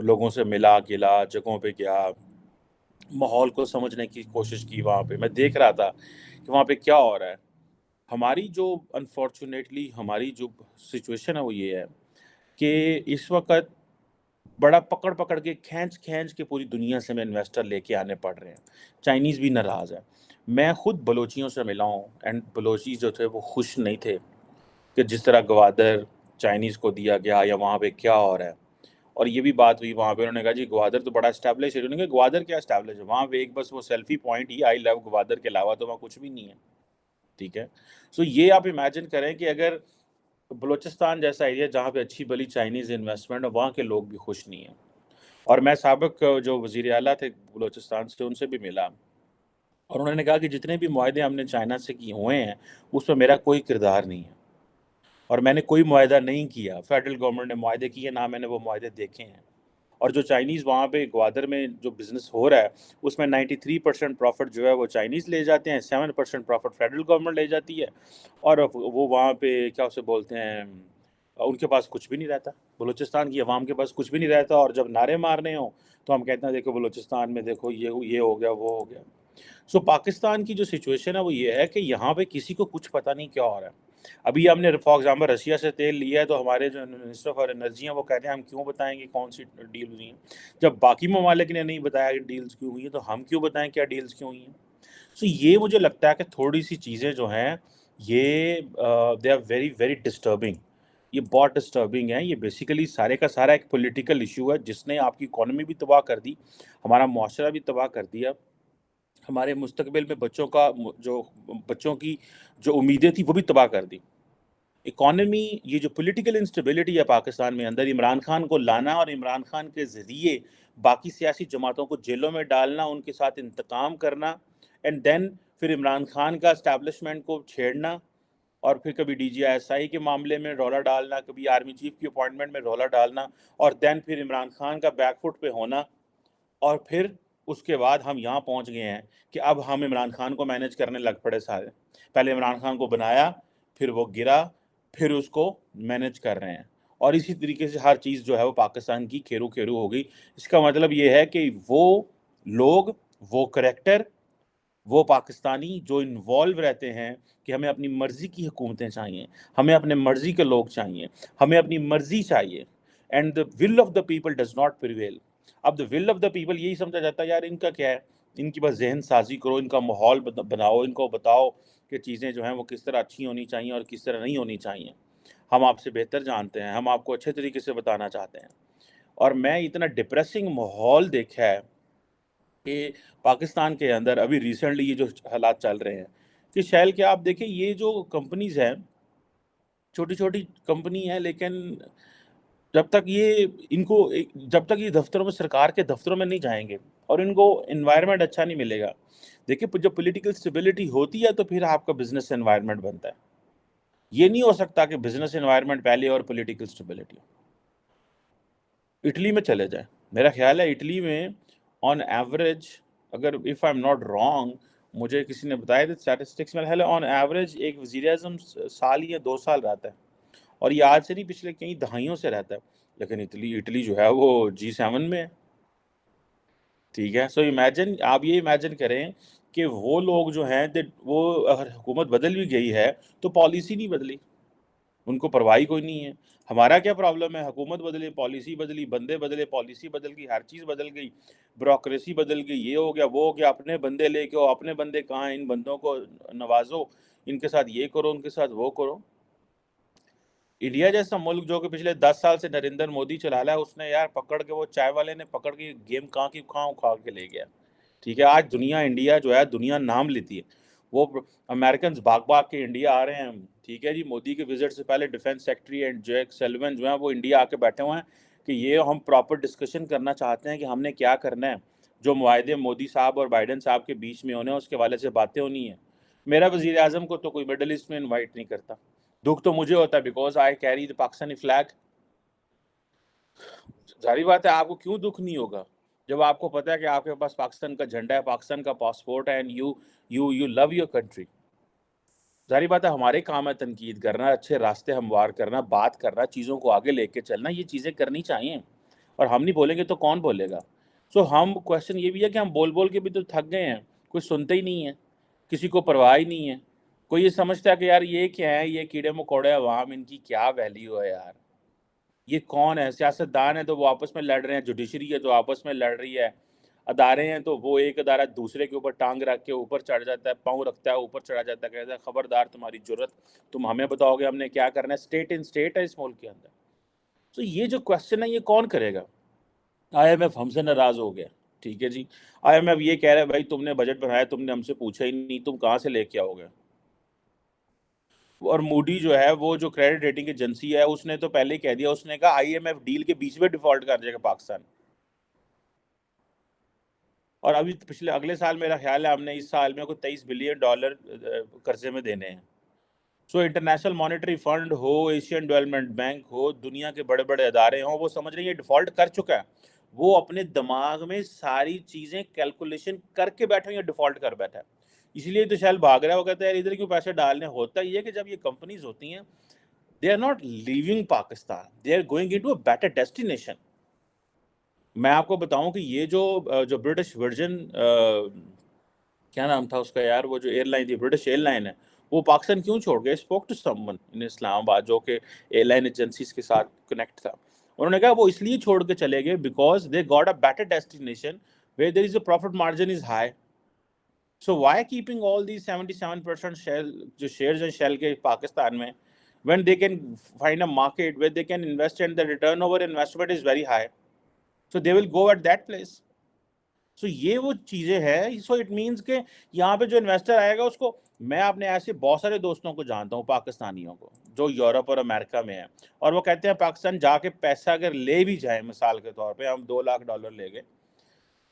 لوگوں سے ملا گلا، جگہوں پہ گیا، ماحول کو سمجھنے کی کوشش کی وہاں پہ. میں دیکھ رہا تھا کہ وہاں پہ کیا ہو رہا ہے. ہماری جو انفارچونیٹلی ہماری جو سچویشن ہے وہ یہ ہے کہ اس وقت بڑا پکڑ پکڑ کے کھینچ کے پوری دنیا سے میں انویسٹر لے کے آنے پڑ رہے ہیں. چائنیز بھی ناراض ہیں. میں خود بلوچیوں سے ملا ہوں اینڈ بلوچی جو تھے وہ خوش نہیں تھے کہ جس طرح گوادر چائنیز کو دیا گیا یا وہاں پہ کیا ہو رہا ہے. اور یہ بھی بات ہوئی وہاں پہ، انہوں نے کہا جی گوادر تو بڑا اسٹیبلش ہے. انہوں نے کہا گوادر کیا اسٹیبلش ہے؟ وہاں پہ ایک بس وہ سیلفی پوائنٹ ہی آئی لو گوادر کے علاوہ تو وہاں کچھ بھی نہیں ہے. ٹھیک ہے. سو یہ آپ امیجن کریں کہ اگر بلوچستان جیسا ایریا جہاں پہ اچھی بلی چائنیز انویسٹمنٹ ہے، وہاں کے لوگ بھی خوش نہیں ہیں. اور میں سابق جو وزیر اعلیٰ تھے بلوچستان سے، ان سے بھی ملا اور انہوں نے کہا کہ جتنے بھی معاہدے ہم نے چائنا سے کیے ہوئے ہیں اس میں میرا کوئی کردار نہیں ہے اور میں نے کوئی معاہدہ نہیں کیا. فیڈرل گورنمنٹ نے معاہدے کیے، نہ میں نے وہ معاہدے دیکھے ہیں. اور جو چائنیز وہاں پہ گوادر میں جو بزنس ہو رہا ہے اس میں 93% پروفٹ جو ہے وہ چائنیز لے جاتے ہیں، 7% پروفٹ فیڈرل گورنمنٹ لے جاتی ہے. اور وہ وہاں پہ کیا اسے بولتے ہیں، ان کے پاس کچھ بھی نہیں رہتا. بلوچستان کی عوام کے پاس کچھ بھی نہیں رہتا. اور جب نعرے مارنے ہوں تو ہم کہتے ہیں دیکھو بلوچستان میں دیکھو یہ ہو گیا وہ ہو گیا. سو پاکستان کی جو سچویشن ہے وہ یہ ہے کہ یہاں پہ کسی کو کچھ پتہ نہیں کیا ہو رہا ہے. ابھی ہم نے فار ایگزامپل رشیا سے تیل لیا ہے تو ہمارے جو منسٹر آف انرجی ہیں وہ کہتے ہیں ہم کیوں بتائیں گے کون سی ڈیل ہوئی ہیں. جب باقی ممالک نے نہیں بتایا کہ ڈیلز کیوں ہوئی ہیں تو ہم کیوں بتائیں کیا ڈیلز کیوں ہوئی ہیں. سو یہ مجھے لگتا ہے کہ تھوڑی سی چیزیں جو ہیں یہ they are very very disturbing. یہ بہت ڈسٹربنگ ہے. یہ بیسیکلی سارے کا سارا ایک پولیٹیکل ایشو ہے جس نے آپ کی اکانومی بھی تباہ کر دی، ہمارا معاشرہ بھی تباہ کر دیا، ہمارے مستقبل میں بچوں کی جو امیدیں تھیں وہ بھی تباہ کر دی. اکانومی، یہ جو پولیٹیکل انسٹیبلٹی ہے پاکستان میں اندر، عمران خان کو لانا اور عمران خان کے ذریعے باقی سیاسی جماعتوں کو جیلوں میں ڈالنا، ان کے ساتھ انتقام کرنا، اینڈ دین پھر عمران خان کا اسٹیبلشمنٹ کو چھیڑنا، اور پھر کبھی ڈی جی ایس آئی کے معاملے میں رولا ڈالنا، کبھی آرمی چیف کی اپوائنٹمنٹ میں رولا ڈالنا، اور دین پھر عمران خان کا بیک فٹ پہ ہونا. اور پھر اس کے بعد ہم یہاں پہنچ گئے ہیں کہ اب ہم عمران خان کو مینیج کرنے لگ پڑے سارے. پہلے عمران خان کو بنایا، پھر وہ گرا، پھر اس کو مینیج کر رہے ہیں. اور اسی طریقے سے ہر چیز جو ہے وہ پاکستان کی کھیرو کھیرو ہو گئی. اس کا مطلب یہ ہے کہ وہ لوگ، وہ کریکٹر، وہ پاکستانی جو انوالو رہتے ہیں کہ ہمیں اپنی مرضی کی حکومتیں چاہیے، ہمیں اپنے مرضی کے لوگ چاہیے، ہمیں اپنی مرضی چاہیے، and the will of the people does not prevail. اب دا ول آف دا پیپل یہی سمجھا جاتا ہے یار ان کا کیا ہے، ان کی بس ذہن سازی کرو، ان کا ماحول بناؤ، ان کو بتاؤ کہ چیزیں جو ہیں وہ کس طرح اچھی ہونی چاہیے اور کس طرح نہیں ہونی چاہیے. ہم آپ سے بہتر جانتے ہیں، ہم آپ کو اچھے طریقے سے بتانا چاہتے ہیں. اور میں اتنا ڈپریسنگ ماحول دیکھا ہے کہ پاکستان کے اندر ابھی ریسنٹلی یہ جو حالات چل رہے ہیں کہ شیل کے آپ دیکھیں یہ جو کمپنیز ہیں، چھوٹی چھوٹی کمپنی ہیں، لیکن جب تک یہ دفتروں میں، سرکار کے دفتروں میں نہیں جائیں گے اور ان کو انوائرمنٹ اچھا نہیں ملے گا. دیکھیں جب پولیٹیکل سٹیبلٹی ہوتی ہے تو پھر آپ کا بزنس انوائرمنٹ بنتا ہے. یہ نہیں ہو سکتا کہ بزنس انوائرمنٹ پہلے اور پولیٹیکل سٹیبلٹی. اٹلی میں چلے جائیں، میرا خیال ہے اٹلی میں آن ایوریج، اگر if I am not wrong, مجھے کسی نے بتایا تھا اسٹیٹسٹکس میں ہے آن ایوریج ایک وزیر اعظم سال یا 2 سال رہتا ہے. اور یہ آج سے نہیں، پچھلے کئی دہائیوں سے رہتا ہے. لیکن اٹلی جو ہے وہ G7 میں ہے. ٹھیک ہے. سو آپ یہ امیجن کریں کہ وہ لوگ جو ہیں وہ اگر حکومت بدل بھی گئی ہے تو پالیسی نہیں بدلی، ان کو پرواہی کوئی نہیں ہے. ہمارا کیا پرابلم ہے؟ حکومت بدلی، پالیسی بدلی، بندے بدلے، پالیسی بدل گئی، ہر چیز بدل گئی، بیوروکریسی بدل گئی، یہ ہو گیا وہ ہو گیا. اپنے بندے لے کے اپنے بندے کہاں ہیں؟ ان بندوں کو نوازو، ان کے ساتھ یہ کرو، ان کے ساتھ وہ کرو. انڈیا جیسا ملک جو کہ پچھلے 10 سال سے نریندر مودی چلا رہا ہے، اس نے یار پکڑ کے، وہ چائے والے نے پکڑ کے گیم کہاں کی کہاں اکھاڑ کے لے گیا. ٹھیک ہے. آج دنیا، انڈیا جو ہے دنیا نام لیتی ہے. وہ امریکنز بھاگ کے انڈیا آ رہے ہیں. ٹھیک ہے جی. مودی کے وزٹ سے پہلے ڈیفنس سیکٹری اینڈ جیک سیلون جو ہیں وہ انڈیا آ کے بیٹھے ہوئے ہیں کہ یہ ہم پراپر ڈسکشن کرنا چاہتے ہیں کہ ہم نے کیا کرنا ہے. جو معاہدے مودی صاحب اور بائیڈن صاحب کے بیچ میں ہونے ہیں اس کے حوالے سے باتیں ہونی ہیں. میرا وزیر اعظم کو تو کوئی مڈل ایسٹ میں انوائٹ نہیں کرتا. دکھ تو مجھے ہوتا ہے because I carry the Pakistani flag. ظاہری بات ہے آپ کو کیوں دکھ نہیں ہوگا جب آپ کو پتہ ہے کہ آپ کے پاس پاکستان کا جھنڈا ہے، پاکستان کا پاسپورٹ ہے، and you love your country. ظاہری بات ہے ہمارے کام ہے تنقید کرنا، اچھے راستے ہموار کرنا، بات کرنا، چیزوں کو آگے لے کے چلنا. یہ چیزیں کرنی چاہیے. اور ہم نہیں بولیں گے تو کون بولے گا؟ سو ہم کویشچن یہ بھی ہے کہ ہم بول بول کے بھی تو تھک گئے ہیں، کوئی سنتے ہی نہیں ہے، کسی کو پرواہ ہی نہیں ہے، کوئی یہ سمجھتا ہے کہ یار یہ کیا ہے، یہ کیڑے مکوڑے عوام، ان کی کیا ویلیو ہے یار، یہ کون ہے؟ سیاستدان ہے تو وہ آپس میں لڑ رہے ہیں، جوڈیشری ہے تو آپس میں لڑ رہی ہے، ادارے ہیں تو وہ ایک ادارہ دوسرے کے اوپر ٹانگ رکھ کے اوپر چڑھ جاتا ہے، پاؤں رکھتا ہے اوپر چڑھا جاتا ہے، کہتا ہے خبردار تمہاری جرت، تم ہمیں بتاؤ گے ہم نے کیا کرنا ہے، اسٹیٹ ان اسٹیٹ ہے اس ملک کے اندر۔ تو یہ جو کوشچن ہے یہ کون کرے گا؟ آئی ایم ایف ہم سے ناراض ہو گیا، ٹھیک ہے جی، آئی ایم ایف یہ کہہ رہا ہے بھائی تم نے بجٹ بنایا، تم نے ہم سے پوچھا ہی نہیں، تم کہاں سے لے کے آؤ گے؟ اور موڈی جو ہے وہ جو کریڈٹ ریٹنگ ایجنسی ہے اس نے تو پہلے ہی کہہ دیا، اس نے کہا آئی ایم ایف ڈیل کے بیچ میں ڈیفالٹ کر جائے گا پاکستان۔ اور ابھی پچھلے اگلے سال میرا خیال ہے ہم نے اس سال میں کوئی $23 بلین قرضے میں دینے ہیں۔ سو انٹرنیشنل مانیٹری فنڈ ہو، ایشین ڈیولپمنٹ بینک ہو، دنیا کے بڑے بڑے ادارے ہوں، وہ سمجھ رہے ہیں یہ ڈیفالٹ کر چکا ہے، وہ اپنے دماغ میں ساری چیزیں کیلکولیشن کر کے بیٹھے ہیں، یہ ڈیفالٹ کر بیٹھا ہے، اسی لیے تو شاید بھاگ رہا ہے، وہ کہتا ہے ادھر کیوں پیسے ڈالنے۔ ہوتا یہ ہے کہ جب یہ کمپنیز ہوتی ہیں they are not leaving Pakistan, they are going into a better destination. میں آپ کو بتاؤں کہ یہ جو برٹش ورجن کیا نام تھا اس کا یار، وہ جو ایئر لائن تھی برٹش ایئر لائن ہے، وہ پاکستان کیوں چھوڑ گئے؟ اسپوک ٹو سم ون ان اسلام آباد جو کہ ایئر لائن ایجنسیز کے ساتھ کنیکٹ تھا، انہوں نے کہا وہ اس لیے چھوڑ کے چلے گئے because they got a better destination where there is a profit margin is high. So why keeping all these 77% Shell جو شیئرز ہیں شیل کے پاکستان میں when they can find a market where they can invest and the return over investment is very high, so they will go at that place. سو یہ وہ چیزیں ہیں، so it means کہ یہاں پہ جو انویسٹر آئے گا اس کو، میں اپنے ایسے بہت سارے دوستوں کو جانتا ہوں پاکستانیوں کو جو یورپ اور امریکہ میں ہیں، اور وہ کہتے ہیں پاکستان جا کے پیسہ اگر لے بھی جائیں، مثال کے طور پہ ہم $2 لاکھ لے گئے،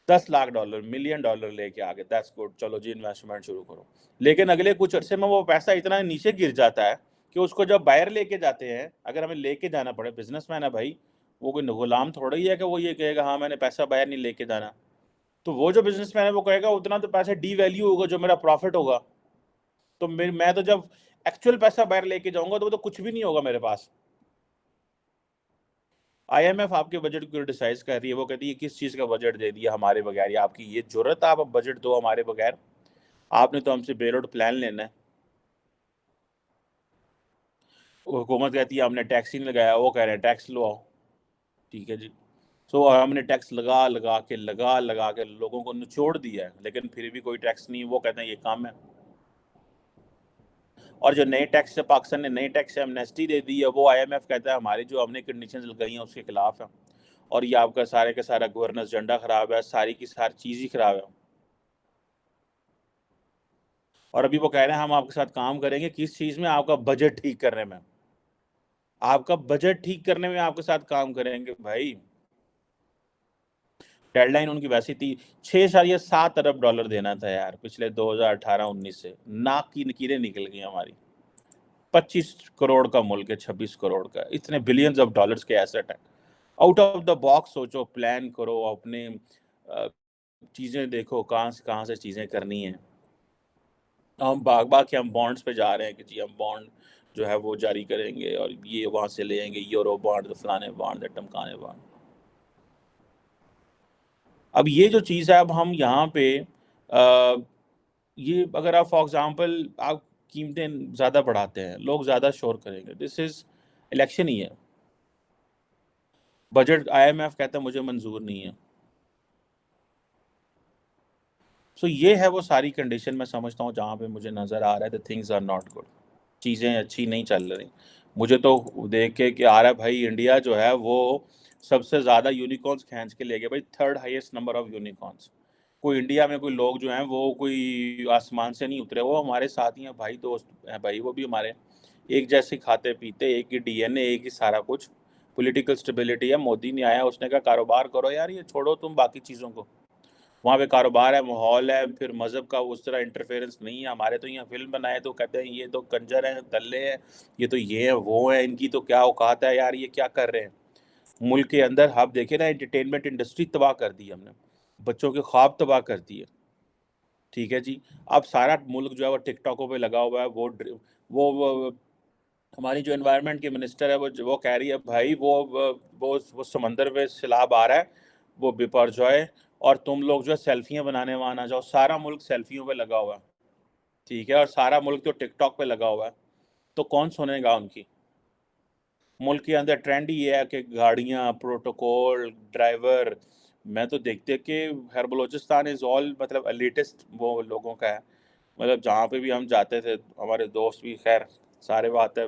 $10 لاکھ $1 ملین لے کے آگے، دیٹس گڈ، چلو جی انویسٹمنٹ شروع کرو، لیکن اگلے کچھ عرصے میں وہ پیسہ اتنا نیچے گر جاتا ہے کہ اس کو جب بائر لے کے جاتے ہیں، اگر ہمیں لے کے جانا پڑے، بزنس مین ہے بھائی، وہ کوئی غلام تھوڑا ہی ہے کہ وہ یہ کہے گا ہاں میں نے پیسہ بائر نہیں لے کے جانا، تو وہ جو بزنس مین ہے وہ کہے گا اتنا تو پیسہ ڈی ویلیو ہوگا جو میرا پروفٹ ہوگا، تو میں تو جب ایکچوئل پیسہ باہر لے کے جاؤں گا تو وہ تو کچھ بھی نہیں ہوگا میرے پاس۔ آئی ایم ایف آپ کے بجٹ کو کرٹیسائز کر رہی ہے، وہ کہتی ہے کس چیز کا بجٹ دے دیا ہمارے بغیر، آپ کی یہ جرت آپ اب بجٹ دو ہمارے بغیر، آپ نے تو ہم سے بیل آؤٹ پلان لینا ہے۔ حکومت کہتی ہے ہم نے ٹیکس ہی نہیں لگایا، وہ کہہ رہے ہیں ٹیکس لو آؤ، ٹھیک ہے جی، سو ہم نے ٹیکس لگا کے لوگوں کو نچوڑ دیا ہے، لیکن پھر بھی کوئی ٹیکس نہیں، وہ کہتے ہیں یہ کام ہے۔ اور جو نئے ٹیکس سے پاکستان نے نئے ٹیکس سے امنیسٹی دے دی ہے، وہ آئی ایم ایف کہتا ہے ہماری جو ہم نے کنڈیشنز لگائی ہیں اس کے خلاف ہے، اور یہ آپ کا سارے کا سارا گورننس ایجنڈا خراب ہے، ساری کی ساری چیز ہی خراب ہے۔ اور ابھی وہ کہہ رہے ہیں ہم آپ کے ساتھ کام کریں گے، کس چیز میں؟ آپ کا بجٹ ٹھیک کرنے میں، آپ کا بجٹ ٹھیک کرنے میں آپ کے ساتھ کام کریں گے بھائی۔ ڈیڈ لائن ان کی ویسی تھی، $6.7 ارب دینا تھا یار پچھلے 2018-19 سے، ناک کی نکیریں نکل گئی ہماری۔ 25 کروڑ کا ملک ہے، 26 کروڑ کا، اتنے بلینز آف ڈالرز کے ایسٹ ہیں، آؤٹ آف دا باکس سوچو، پلان کرو، اپنے چیزیں دیکھو کہاں سے چیزیں کرنی ہیں۔ ہم باغ کے ہم بانڈز پہ جا رہے ہیں کہ جی ہم بانڈ جو ہے وہ جاری کریں گے اور یہ وہاں سے لیں گے، یورو بانڈ، فلانے بانڈ، ٹمکانے بانڈ۔ اب یہ جو چیز ہے، اب ہم یہاں پہ یہ اگر آپ فار ایگزامپل آپ قیمتیں زیادہ بڑھاتے ہیں، لوگ زیادہ شور کریں گے، دس از الیکشن ہی ہے، بجٹ آئی ایم ایف کہتا ہے مجھے منظور نہیں ہے۔ سو یہ ہے وہ ساری کنڈیشن میں سمجھتا ہوں جہاں پہ مجھے نظر آ رہا ہے that things are not good، چیزیں اچھی نہیں چل رہی۔ مجھے تو دیکھ کے کہ آ رہا ہے بھائی انڈیا جو ہے وہ سب سے زیادہ یونیکارنس کھینچ کے لے گئے بھائی، 3rd highest نمبر آف یونیکارنس۔ کوئی انڈیا میں کوئی لوگ جو ہیں وہ کوئی آسمان سے نہیں اترے، وہ ہمارے ساتھ ہی ہیں بھائی، دوست ہیں بھائی، وہ بھی ہمارے ایک جیسے کھاتے پیتے، ایک ہی ڈی این اے، ایک ہی سارا کچھ، پولیٹیکل سٹیبلٹی ہے۔ مودی نہیں آیا، اس نے کہا کاروبار کرو یار، یہ چھوڑو تم باقی چیزوں کو، وہاں پہ کاروبار ہے، ماحول ہے، پھر مذہب کا اس طرح انٹرفیئرنس نہیں ہے۔ ہمارے تو یہاں فلم بنائے تو کہتے ہیں یہ تو کنجر ہیں، دلے ہیں، یہ تو یہ ہیں وہ ہیں، ان کی تو کیا اوقات ہے یار، یہ کیا کر رہے ہیں ملک کے اندر؟ آپ دیکھیں نا، انٹرٹینمنٹ انڈسٹری تباہ کر دی ہم نے، بچوں کے خواب تباہ کر دیے، ٹھیک ہے جی۔ اب سارا ملک جو ہے وہ ٹک ٹاکوں پہ لگا ہوا ہے، وہ ہماری جو انوائرمنٹ کی منسٹر ہے وہ کہہ رہی ہے بھائی وہ سمندر پہ سیلاب آ رہا ہے، وہ بپرجوائے، اور تم لوگ جو ہے سیلفیاں بنانے وہاں نہ جاؤ. سارا ملک سیلفیوں پہ لگا ہوا ہے، ٹھیک ہے، اور سارا ملک جو ٹک ٹاک پہ لگا ہوا ہے، تو کون سنے گا ان کی؟ ملک کے اندر ٹرینڈ ہی یہ ہے کہ گاڑیاں، پروٹوکول، ڈرائیور. میں تو دیکھتے کہ خیر بلوچستان از آل مطلب الیٹسٹ وہ لوگوں کا ہے. مطلب جہاں پہ بھی ہم جاتے تھے، ہمارے دوست بھی خیر سارے بات ہے،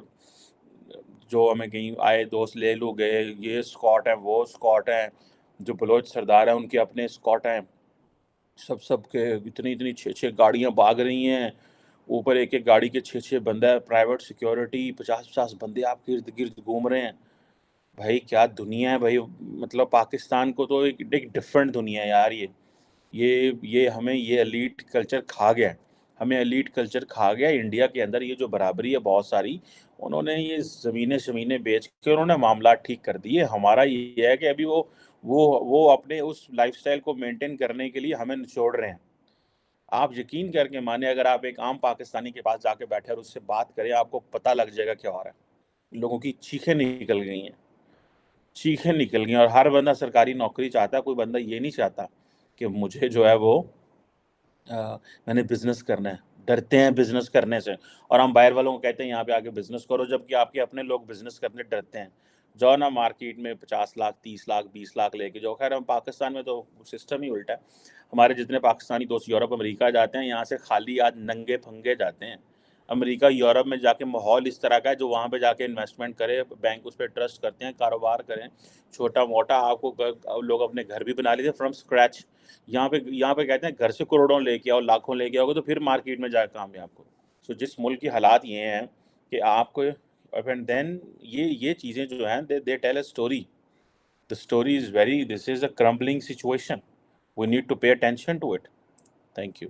جو ہمیں کہیں آئے دوست لے لو گئے، یہ اسکاٹ ہیں، وہ اسکاٹ ہیں، جو بلوچ سردار ہیں ان کے اپنے اسکاٹ ہیں، سب کے اتنی 6 گاڑیاں بھاگ رہی ہیں، اوپر ایک ایک گاڑی کے 6 بندہ، پرائیویٹ سیکیورٹی، 50 بندے آپ کے ارد گرد گھوم رہے ہیں. بھائی کیا دنیا ہے بھائی. مطلب پاکستان کو تو ایک ڈفرینٹ دنیا ہے یار. یہ ہمیں یہ ایلیٹ کلچر کھا گیا ہے. ہمیں ایلیٹ کلچر کھا گیا. انڈیا کے اندر یہ جو برابری ہے بہت ساری، انہوں نے یہ زمینیں بیچ کے انہوں نے معاملات ٹھیک کر دیے. ہمارا یہ ہے کہ ابھی وہ اپنے اس لائف سٹائل کو مینٹین کرنے کے لیے ہمیں نچوڑ رہے ہیں. آپ یقین کر کے مانیں، اگر آپ ایک عام پاکستانی کے پاس جا کے بیٹھے اور اس سے بات کریں، آپ کو پتہ لگ جائے گا کیا ہو رہا ہے. لوگوں کی چیخیں نکل گئی ہیں، چیخیں نکل گئی ہیں. اور ہر بندہ سرکاری نوکری چاہتا ہے. کوئی بندہ یہ نہیں چاہتا کہ مجھے جو ہے وہ میں نے بزنس کرنا ہے. ڈرتے ہیں بزنس کرنے سے، اور ہم باہر والوں کو کہتے ہیں یہاں پہ آ کے بزنس کرو، جبکہ آپ کے اپنے لوگ بزنس کرنے ڈرتے ہیں. جاؤ نا مارکیٹ میں 50 لاکھ 30 لاکھ 20 لاکھ لے کے جاؤ. خیر ہم پاکستان میں تو سسٹم ہی الٹا ہے. ہمارے جتنے پاکستانی دوست یورپ امریکہ جاتے ہیں، یہاں سے خالی آج ننگے پھنگے جاتے ہیں. امریکہ یورپ میں جا کے ماحول اس طرح کا ہے، جو وہاں پہ جا کے انویسٹمنٹ کرے، بینک اس پہ ٹرسٹ کرتے ہیں، کاروبار کریں چھوٹا موٹا. آپ کو لوگ اپنے گھر بھی بنا لیتے فرام اسکریچ. یہاں پہ کہتے ہیں گھر سے کروڑوں لے کے آؤ، لاکھوں لے کے آؤ گے تو پھر مارکیٹ میں جا کے کامیاب کو. سو جس ملک کی حالات یہ ہیں کہ آپ کو اینڈ دین یہ چیزیں جو ہیں they tell a story. The story is this is a crumbling situation. We need to pay attention to it. Thank you.